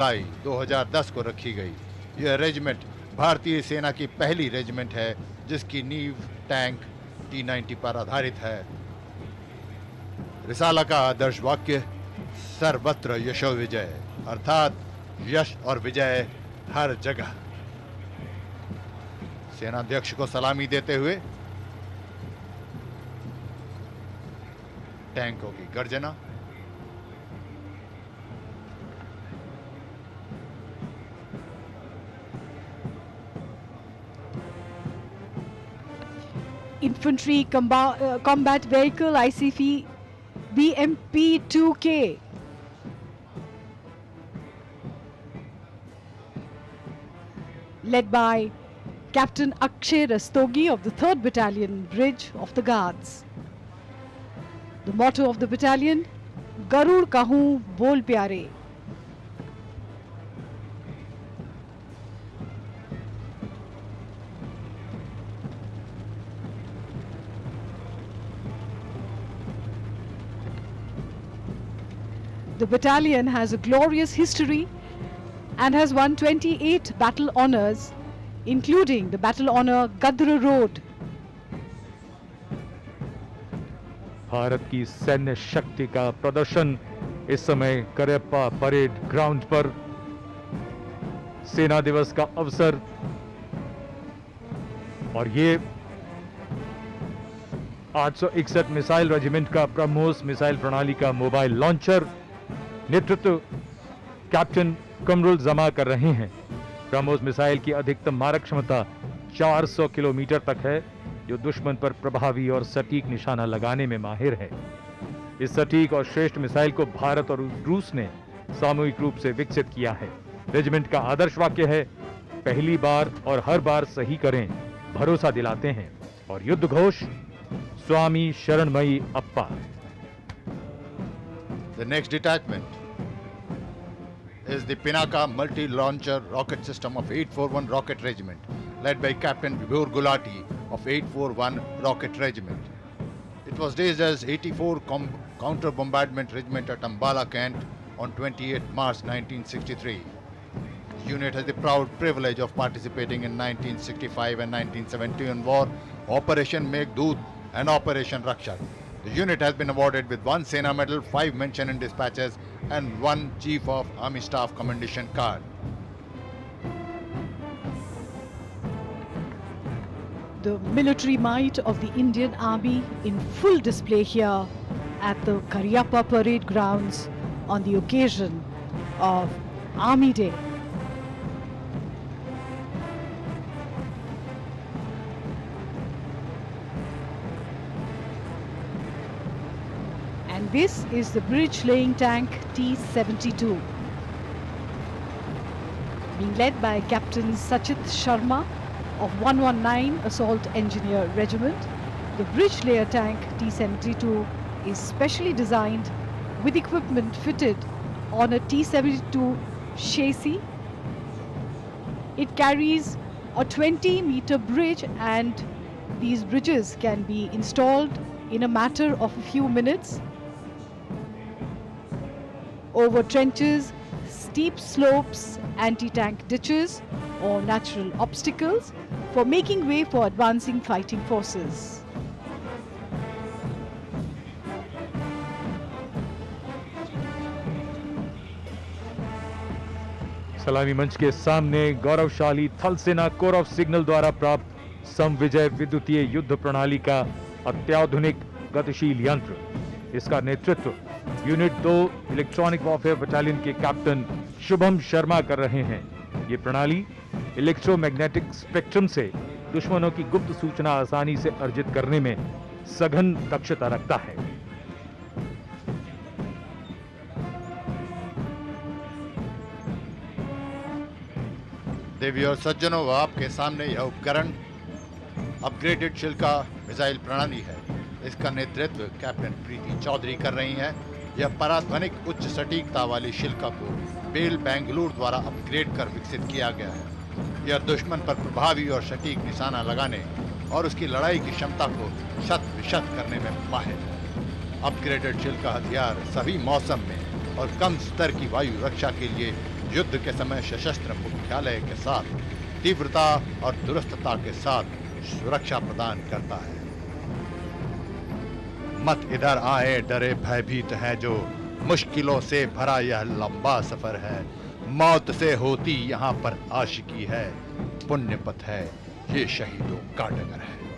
जुलाई 2010 को रखी गई। यह रेजिमेंट भारतीय सेना की पहली रेजिमेंट है जिसकी नींव टैंक T-90 पर आधारित है। रिसाला का आदर्श वाक्य सर्वत्र यशो विजय, अर्थात यश और विजय हर जगह। सेनाध्यक्ष को सलामी देते हुए टैंकों की गर्जना। Infantry Combat Vehicle ICV BMP-2K. Led by Captain Akshay Rastogi of the 3rd Battalion Bridge of the Guards. The motto of the battalion, Garud Kahun Bol Pyare. The battalion has a glorious history and has won 28 battle honours, including the battle honour Gadra Road. Bharat की सैन्य शक्ति का प्रदर्शन इस समय Cariappa parade ground पर सेना दिवस का अवसर, और ये 861 मिसाइल रेजिमेंट का ब्रह्मोस मिसाइल प्रणाली का मोबाइल लॉन्चर नेतृत्व कैप्टन कमरुल जमा कर रहे हैं। ब्रह्मोस मिसाइल की अधिकतम मारक क्षमता 400 किलोमीटर तक है, जो दुश्मन पर प्रभावी और सटीक निशाना लगाने में माहिर है। इस सटीक और श्रेष्ठ मिसाइल को भारत और रूस ने सामूहिक रूप से विकसित किया है। रेजिमेंट का आदर्श वाक्य है, पहली बार और हर बार सही करें, भरोसा दिलाते हैं, और युद्ध घोष स्वामी शरणमयी अप्पा। The next detachment is the Pinaka multi-launcher rocket system of 841 Rocket Regiment, led by Captain Vibhor Gulati of 841 Rocket Regiment. It was raised as 84 Counter Bombardment Regiment at Ambala, Kent on 28 March 1963. The unit has the proud privilege of participating in 1965 and 1971 war, Operation Meghdoot and Operation Rakshak. The unit has been awarded with 1 Sena Medal, 5 Mention in Dispatches and 1 Chief of Army Staff Commendation Card. The military might of the Indian Army in full display here at the Kariappa Parade grounds on the occasion of Army Day. And this is the bridge laying tank T-72, being led by Captain Sachit Sharma of 119 Assault Engineer Regiment. The bridge layer tank T-72 is specially designed with equipment fitted on a T-72 chassis. It carries a 20-meter bridge, and these bridges can be installed in a matter of a few minutes over trenches, steep slopes, anti-tank ditches or natural obstacles for making way for advancing fighting forces. सलामी मंच के सामने गौरवशाली थल सेना core of signal द्वारा प्राप्त समविजय विद्युतीय युद्ध प्रणाली का अत्याधुनिक गतिशील यंत्र। इसका नेतृत्व यूनिट 2 इलेक्ट्रॉनिक वॉरफेयर बटालियन के कैप्टन शुभम शर्मा कर रहे हैं। ये प्रणाली इलेक्ट्रोमैग्नेटिक स्पेक्ट्रम से दुश्मनों की गुप्त सूचना आसानी से अर्जित करने में सघन दक्षता रखता है। देवी और सज्जनों, आपके सामने यह उपकरण अपग्रेडेड शिल्का मिसाइल प्रणाली है। इसका नेतृत्व कैप्टन प्रीति चौधरी कर रही हैं। यह पराध्वनिक उच्च सटीकता वाली शिल्का को बेल बेंगलुरु द्वारा अपग्रेड कर विकसित किया गया है। यह दुश्मन पर प्रभावी और सटीक निशाना लगाने और उसकी लड़ाई की क्षमता को शत विशत करने में माहिर है। अपग्रेडेड शिल्का हथियार सभी मौसम में और कम स्तर की वायु रक्षा के लिए युद्ध के समय सशस्त्र मुख्यालय के साथ तीव्रता और दुरुस्तता के साथ सुरक्षा प्रदान करता है। मत इधर आए डरे भयभीत हैं जो, मुश्किलों से भरा यह लंबा सफर है। मौत से होती यहाँ पर आशिकी है, पुण्य पथ है ये शहीदों का डगर है।